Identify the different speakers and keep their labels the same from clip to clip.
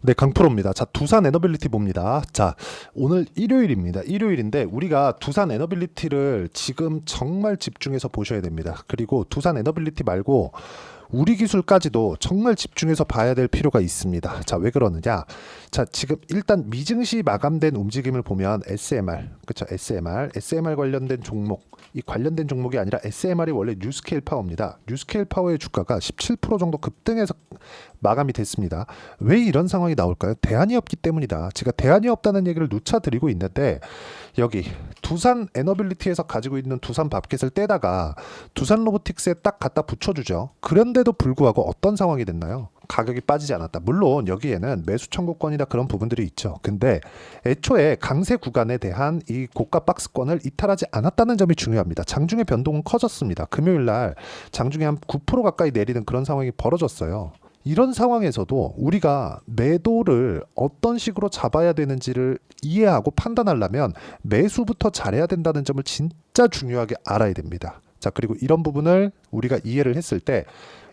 Speaker 1: 네, 강프로입니다. 자, 두산 에너빌리티 봅니다. 자, 오늘 일요일입니다. 일요일인데 우리가 두산 에너빌리티를 지금 정말 집중해서 보셔야 됩니다. 그리고 두산 에너빌리티 말고 우리 기술까지도 정말 집중해서 봐야 될 필요가 있습니다. 자, 왜 그러느냐? 자, 지금 일단 미증시 마감된 움직임을 보면 SMR, 그쵸? SMR 관련된 종목, 이 관련된 종목이 아니라 SMR이 원래 뉴스케일 파워입니다. 뉴스케일 파워의 주가가 17% 정도 급등해서 마감이 됐습니다. 왜 이런 상황이 나올까요? 대안이 없기 때문이다. 제가 대안이 없다는 얘기를 누차 드리고 있는데 여기 두산 에너빌리티에서 가지고 있는 두산 밥켓을 떼다가 두산 로보틱스에 딱 갖다 붙여주죠. 그런데도 불구하고 어떤 상황이 됐나요? 가격이 빠지지 않았다. 물론 여기에는 매수 청구권이나 그런 부분들이 있죠. 근데 애초에 강세 구간에 대한 이 고가 박스권을 이탈하지 않았다는 점이 중요합니다. 장중에 변동은 커졌습니다. 금요일 날 장중에 한 9% 가까이 내리는 그런 상황이 벌어졌어요. 이런 상황에서도 우리가 매도를 어떤 식으로 잡아야 되는지를 이해하고 판단하려면 매수부터 잘해야 된다는 점을 진짜 중요하게 알아야 됩니다. 자, 그리고 이런 부분을 우리가 이해를 했을 때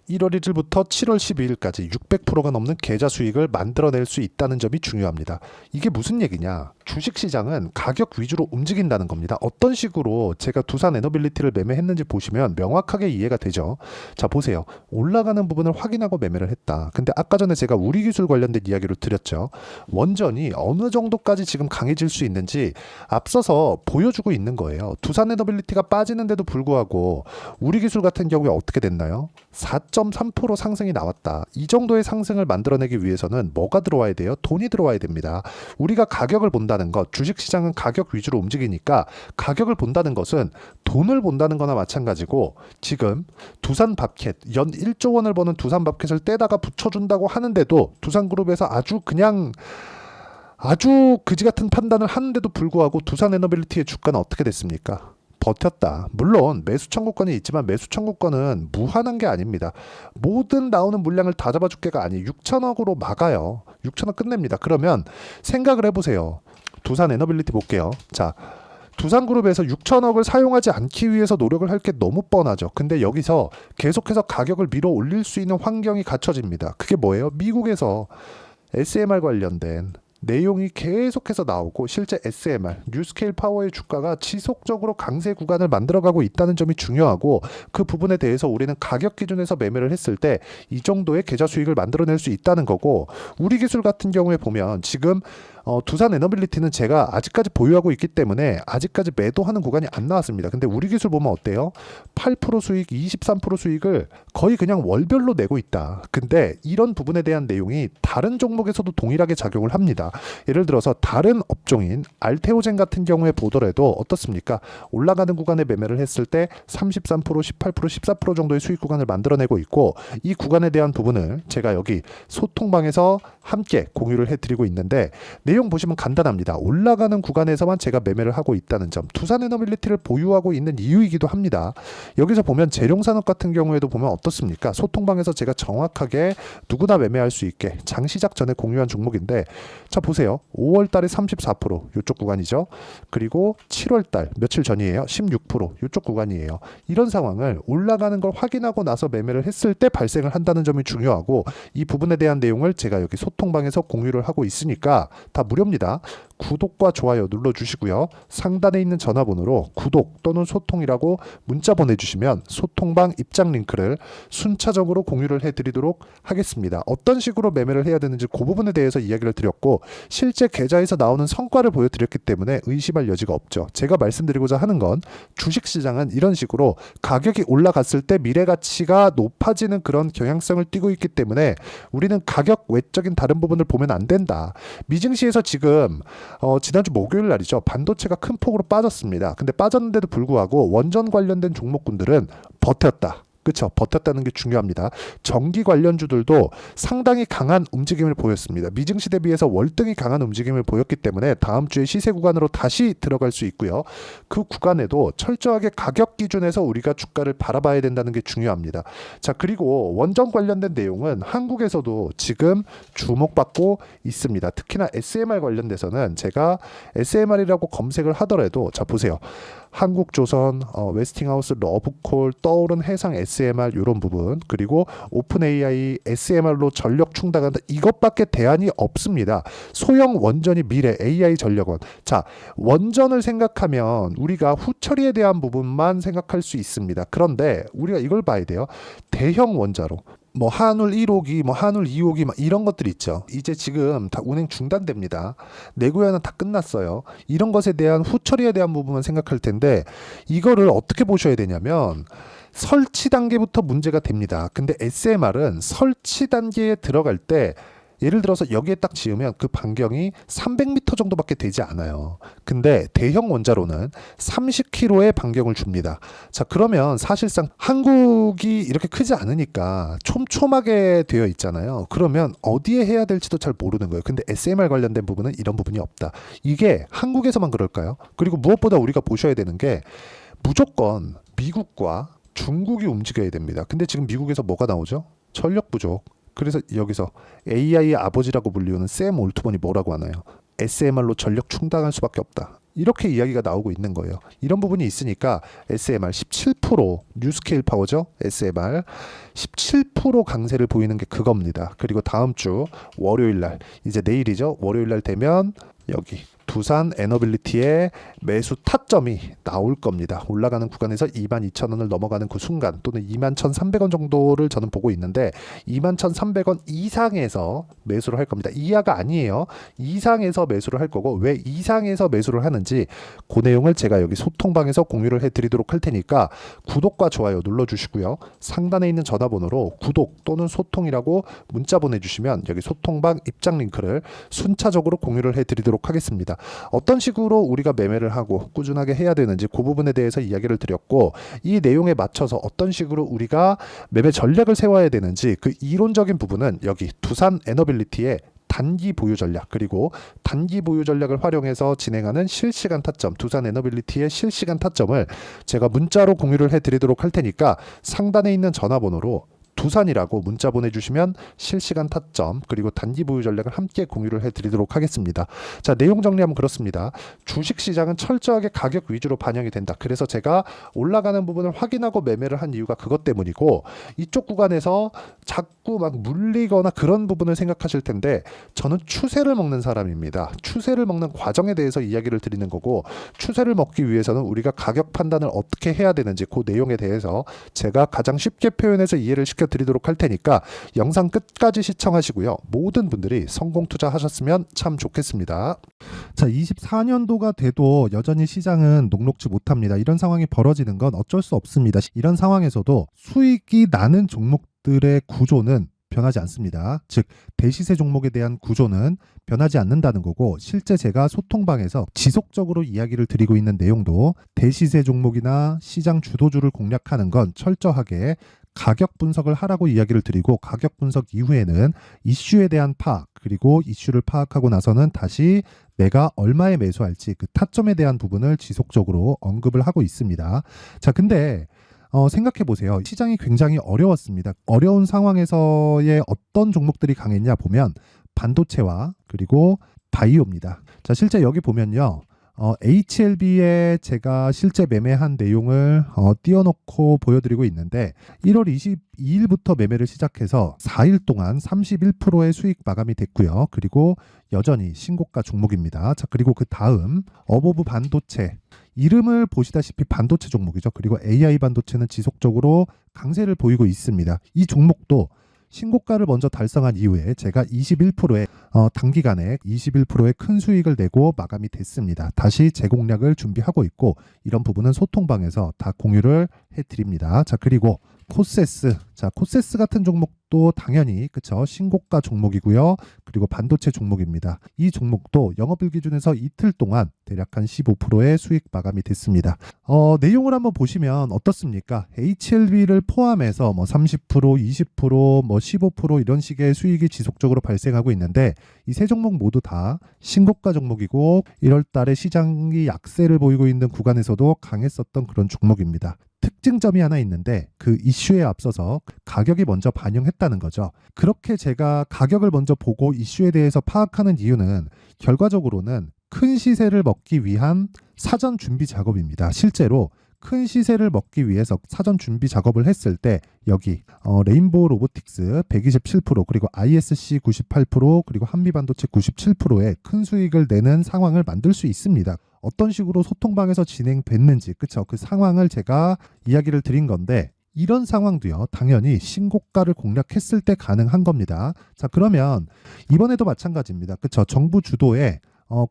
Speaker 1: 1월 1일부터 7월 12일까지 600%가 넘는 계좌 수익을 만들어낼 수 있다는 점이 중요합니다. 이게 무슨 얘기냐? 주식시장은 가격 위주로 움직인다는 겁니다. 어떤 식으로 제가 두산 에너빌리티를 매매했는지 보시면 명확하게 이해가 되죠. 자, 보세요. 올라가는 부분을 확인하고 매매를 했다. 근데 아까 전에 제가 우리기술 관련된 이야기를 드렸죠. 원전이 어느 정도까지 지금 강해질 수 있는지 앞서서 보여주고 있는 거예요. 두산 에너빌리티가 빠지는데도 불구하고 우리기술 같은 경우에 어떻게 됐나요? 4.3% 상승이 나왔다. 이 정도의 상승을 만들어내기 위해서는 뭐가 들어와야 돼요? 돈이 들어와야 됩니다. 우리가 가격을 본다는 것, 주식시장은 가격 위주로 움직이니까 가격을 본다는 것은 돈을 본다는 거나 마찬가지고 지금 두산 밥켓, 연 1조 원을 버는 두산 밥켓을 떼다가 붙여준다고 하는데도 두산그룹에서 아주 그지 같은 판단을 하는데도 불구하고 두산 에너빌리티의 주가는 어떻게 됐습니까? 버텼다. 물론 매수 청구권이 있지만 매수 청구권은 무한한 게 아닙니다. 모든 나오는 물량을 다 잡아줄게가 아니 6천억으로 막아요. 6천억 끝냅니다. 그러면 생각을 해보세요. 두산 에너빌리티 볼게요. 자, 두산그룹에서 6천억을 사용하지 않기 위해서 노력을 할 게 너무 뻔하죠. 근데 여기서 계속해서 가격을 밀어 올릴 수 있는 환경이 갖춰집니다. 그게 뭐예요? 미국에서 SMR 관련된 내용이 계속해서 나오고 실제 SMR, 뉴스케일 파워의 주가가 지속적으로 강세 구간을 만들어가고 있다는 점이 중요하고 그 부분에 대해서 우리는 가격 기준에서 매매를 했을 때 이 정도의 계좌 수익을 만들어낼 수 있다는 거고 우리 기술 같은 경우에 보면 지금 두산 에너빌리티는 제가 아직까지 보유하고 있기 때문에 아직까지 매도하는 구간이 안 나왔습니다. 근데 우리 기술 보면 어때요? 8% 수익, 23% 수익을 거의 그냥 월별로 내고 있다. 근데 이런 부분에 대한 내용이 다른 종목에서도 동일하게 작용을 합니다. 예를 들어서 다른 업종인 알테오젠 같은 경우에 보더라도 어떻습니까? 올라가는 구간에 매매를 했을 때 33%, 18%, 14% 정도의 수익 구간을 만들어내고 있고 이 구간에 대한 부분을 제가 여기 소통방에서 함께 공유를 해드리고 있는데 내용 보시면 간단합니다. 올라가는 구간에서만 제가 매매를 하고 있다는 점, 두산 에너빌리티를 보유하고 있는 이유이기도 합니다. 여기서 보면 재룡산업 같은 경우에도 보면 어떻습니까? 소통방에서 제가 정확하게 누구나 매매할 수 있게 장 시작 전에 공유한 종목인데 자 보세요. 5월 달에 34% 이쪽 구간이죠. 그리고 7월 달 며칠 전이에요. 16% 이쪽 구간이에요. 이런 상황을 올라가는 걸 확인하고 나서 매매를 했을 때 발생을 한다는 점이 중요하고 이 부분에 대한 내용을 제가 여기 소통방에서 공유를 하고 있으니까 다 무료입니다. 구독과 좋아요 눌러주시고요. 상단에 있는 전화번호로 구독 또는 소통이라고 문자 보내주시면 소통방 입장 링크를 순차적으로 공유를 해드리도록 하겠습니다. 어떤 식으로 매매를 해야 되는지 그 부분에 대해서 이야기를 드렸고 실제 계좌에서 나오는 성과를 보여드렸기 때문에 의심할 여지가 없죠. 제가 말씀드리고자 하는 건 주식시장은 이런 식으로 가격이 올라갔을 때 미래가치가 높아지는 그런 경향성을 띠고 있기 때문에 우리는 가격 외적인 다른 부분을 보면 안 된다. 미증시에서 지금 지난주 목요일 날이죠. 반도체가 큰 폭으로 빠졌습니다. 근데 빠졌는데도 불구하고 원전 관련된 종목군들은 버텼다. 그렇죠. 버텼다는 게 중요합니다. 전기 관련주들도 상당히 강한 움직임을 보였습니다. 미증시 대비해서 월등히 강한 움직임을 보였기 때문에 다음 주에 시세 구간으로 다시 들어갈 수 있고요. 그 구간에도 철저하게 가격 기준에서 우리가 주가를 바라봐야 된다는 게 중요합니다. 자, 그리고 원전 관련된 내용은 한국에서도 지금 주목받고 있습니다. 특히나 SMR 관련돼서는 제가 SMR이라고 검색을 하더라도 자 보세요. 한국조선, 웨스팅하우스, 러브콜, 떠오른 해상 SMR 이런 부분, 그리고 오픈 AI SMR로 전력 충당한다. 이것밖에 대안이 없습니다. 소형 원전이 미래 AI 전력원. 자, 원전을 생각하면 우리가 후처리에 대한 부분만 생각할 수 있습니다. 그런데 우리가 이걸 봐야 돼요. 대형 원자로. 뭐 한울 1호기, 뭐 한울 2호기 막 이런 것들 있죠. 이제 지금 다 운행 중단됩니다. 내구연은 다 끝났어요. 이런 것에 대한 후처리에 대한 부분만 생각할 텐데 이거를 어떻게 보셔야 되냐면 설치 단계부터 문제가 됩니다. 근데 SMR은 설치 단계에 들어갈 때 예를 들어서 여기에 딱 지으면 그 반경이 300m 정도밖에 되지 않아요. 근데 대형 원자로는 30km의 반경을 줍니다. 자, 그러면 사실상 한국이 이렇게 크지 않으니까 촘촘하게 되어 있잖아요. 그러면 어디에 해야 될지도 잘 모르는 거예요. 근데 SMR 관련된 부분은 이런 부분이 없다. 이게 한국에서만 그럴까요? 그리고 무엇보다 우리가 보셔야 되는 게 무조건 미국과 중국이 움직여야 됩니다. 근데 지금 미국에서 뭐가 나오죠? 전력 부족. 그래서 여기서 AI의 아버지라고 불리우는 샘 올트먼이 뭐라고 하나요? SMR로 전력 충당할 수밖에 없다. 이렇게 이야기가 나오고 있는 거예요. 이런 부분이 있으니까 SMR 17% 뉴스케일 파워죠. SMR 17% 강세를 보이는 게 그겁니다. 그리고 다음 주 월요일 날, 이제 내일이죠. 월요일 날 되면 여기 두산 에너빌리티의 매수 타점이 나올 겁니다. 올라가는 구간에서 22,000원을 넘어가는 그 순간 또는 21,300원 정도를 저는 보고 있는데 21,300원 이상에서 매수를 할 겁니다. 이하가 아니에요. 이상에서 매수를 할 거고 왜 이상에서 매수를 하는지 그 내용을 제가 여기 소통방에서 공유를 해드리도록 할 테니까 구독과 좋아요 눌러주시고요. 상단에 있는 전화번호로 구독 또는 소통이라고 문자 보내주시면 여기 소통방 입장 링크를 순차적으로 공유를 해드리도록 하겠습니다. 어떤 식으로 우리가 매매를 하고 꾸준하게 해야 되는지 그 부분에 대해서 이야기를 드렸고 이 내용에 맞춰서 어떤 식으로 우리가 매매 전략을 세워야 되는지 그 이론적인 부분은 여기 두산 에너빌리티의 단기 보유 전략 그리고 단기 보유 전략을 활용해서 진행하는 실시간 타점 두산 에너빌리티의 실시간 타점을 제가 문자로 공유를 해드리도록 할 테니까 상단에 있는 전화번호로 두산이라고 문자 보내주시면 실시간 타점 그리고 단기 보유 전략을 함께 공유를 해드리도록 하겠습니다. 자, 내용 정리하면 그렇습니다. 주식시장은 철저하게 가격 위주로 반영이 된다. 그래서 제가 올라가는 부분을 확인하고 매매를 한 이유가 그것 때문이고 이쪽 구간에서 자꾸 막 물리거나 그런 부분을 생각하실 텐데 저는 추세를 먹는 사람입니다. 추세를 먹는 과정에 대해서 이야기를 드리는 거고 추세를 먹기 위해서는 우리가 가격 판단을 어떻게 해야 되는지 그 내용에 대해서 제가 가장 쉽게 표현해서 이해를 시켜드리도록 할 테니까 영상 끝까지 시청하시고요. 모든 분들이 성공 투자하셨으면 참 좋겠습니다. 자, 24년도가 돼도 여전히 시장은 녹록지 못합니다. 이런 상황이 벌어지는 건 어쩔 수 없습니다. 이런 상황에서도 수익이 나는 종목들의 구조는 변하지 않습니다. 즉 대시세 종목에 대한 구조는 변하지 않는다는 거고 실제 제가 소통방에서 지속적으로 이야기를 드리고 있는 내용도 대시세 종목이나 시장 주도주를 공략하는 건 철저하게 가격 분석을 하라고 이야기를 드리고 가격 분석 이후에는 이슈에 대한 파악 그리고 이슈를 파악하고 나서는 다시 내가 얼마에 매수할지 그 타점에 대한 부분을 지속적으로 언급을 하고 있습니다. 자, 근데 생각해 보세요. 시장이 굉장히 어려웠습니다. 어려운 상황에서의 어떤 종목들이 강했냐 보면 반도체와 그리고 바이오입니다. 자, 실제 여기 보면요. HLB에 제가 실제 매매한 내용을 띄워놓고 보여드리고 있는데 1월 22일부터 매매를 시작해서 4일 동안 31%의 수익 마감이 됐고요. 그리고 여전히 신고가 종목입니다. 자, 그리고 그 다음 어보브 반도체 이름을 보시다시피 반도체 종목이죠. 그리고 AI 반도체는 지속적으로 강세를 보이고 있습니다. 이 종목도 신고가를 먼저 달성한 이후에 제가 21%의 단기간에 21%의 큰 수익을 내고 마감이 됐습니다. 다시 재공략을 준비하고 있고 이런 부분은 소통방에서 다 공유를 해드립니다. 자, 그리고 코세스. 자, 코세스 같은 종목도 당연히 그쵸 신고가 종목이고요. 그리고 반도체 종목입니다. 이 종목도 영업일 기준에서 이틀 동안 대략 한 15%의 수익 마감이 됐습니다. 내용을 한번 보시면 어떻습니까? HLB를 포함해서 뭐 30%, 20%, 뭐 15% 이런 식의 수익이 지속적으로 발생하고 있는데 이 세 종목 모두 다 신고가 종목이고 1월 달에 시장이 약세를 보이고 있는 구간에서도 강했었던 그런 종목입니다. 특징점이 하나 있는데 그 이슈에 앞서서 가격이 먼저 반영했다는 거죠. 그렇게 제가 가격을 먼저 보고 이슈에 대해서 파악하는 이유는 결과적으로는 큰 시세를 먹기 위한 사전 준비 작업입니다. 실제로 큰 시세를 먹기 위해서 사전 준비 작업을 했을 때 여기 레인보우 로보틱스 127% 그리고 ISC 98% 그리고 한미반도체 97%의 큰 수익을 내는 상황을 만들 수 있습니다. 어떤 식으로 소통방에서 진행됐는지 그쵸? 그 상황을 제가 이야기를 드린 건데 이런 상황도요 당연히 신고가를 공략했을 때 가능한 겁니다. 자 그러면 이번에도 마찬가지입니다. 그쵸? 정부 주도의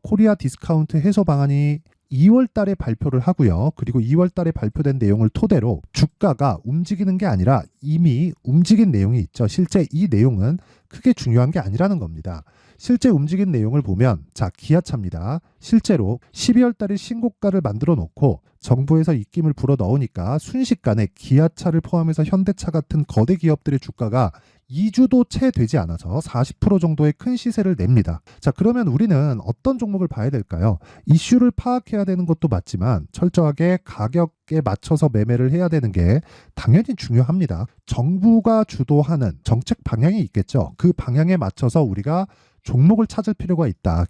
Speaker 1: 코리아 디스카운트 해소 방안이 2월 달에 발표를 하고요. 그리고 2월 달에 발표된 내용을 토대로 주가가 움직이는 게 아니라 이미 움직인 내용이 있죠. 실제 이 내용은 크게 중요한 게 아니라는 겁니다. 실제 움직인 내용을 보면 자 기아차입니다. 실제로 12월 달에 신고가를 만들어 놓고 정부에서 입김을 불어 넣으니까 순식간에 기아차를 포함해서 현대차 같은 거대 기업들의 주가가 2주도 채 되지 않아서 40% 정도의 큰 시세를 냅니다. 자, 그러면 우리는 어떤 종목을 봐야 될까요? 이슈를 파악해야 되는 것도 맞지만 철저하게 가격에 맞춰서 매매를 해야 되는 게 당연히 중요합니다. 정부가 주도하는 정책 방향이 있겠죠. 그 방향에 맞춰서 우리가 종목을 찾을 필요가 있다.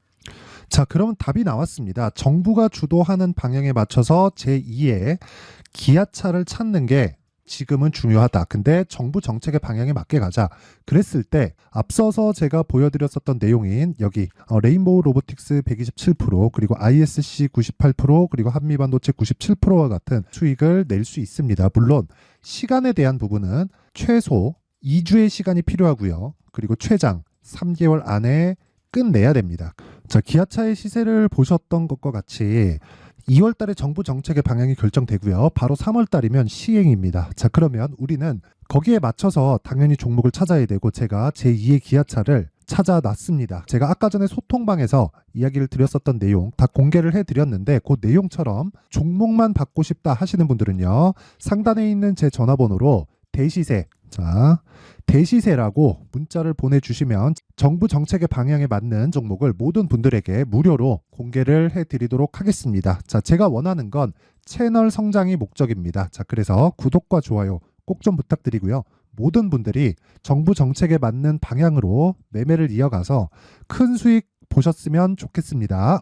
Speaker 1: 자, 그러면 답이 나왔습니다. 정부가 주도하는 방향에 맞춰서 제2의 기아차를 찾는 게 지금은 중요하다. 근데 정부 정책의 방향에 맞게 가자. 그랬을 때 앞서서 제가 보여드렸었던 내용인 여기 레인보우 로보틱스 127% 그리고 ISC 98% 그리고 한미반도체 97%와 같은 수익을 낼 수 있습니다. 물론 시간에 대한 부분은 최소 2주의 시간이 필요하고요. 그리고 최장 3개월 안에 끝내야 됩니다. 자, 기아차의 시세를 보셨던 것과 같이 2월 달에 정부 정책의 방향이 결정되고요. 바로 3월 달이면 시행입니다. 자, 그러면 우리는 거기에 맞춰서 당연히 종목을 찾아야 되고 제가 제2의 기아차를 찾아놨습니다. 제가 아까 전에 소통방에서 이야기를 드렸었던 내용 다 공개를 해드렸는데 그 내용처럼 종목만 받고 싶다 하시는 분들은요. 상단에 있는 제 전화번호로 대시세 자 대시세라고 문자를 보내주시면 정부 정책의 방향에 맞는 종목을 모든 분들에게 무료로 공개를 해드리도록 하겠습니다. 자, 제가 원하는 건 채널 성장이 목적입니다. 자, 그래서 구독과 좋아요 꼭 좀 부탁드리고요. 모든 분들이 정부 정책에 맞는 방향으로 매매를 이어가서 큰 수익 보셨으면 좋겠습니다.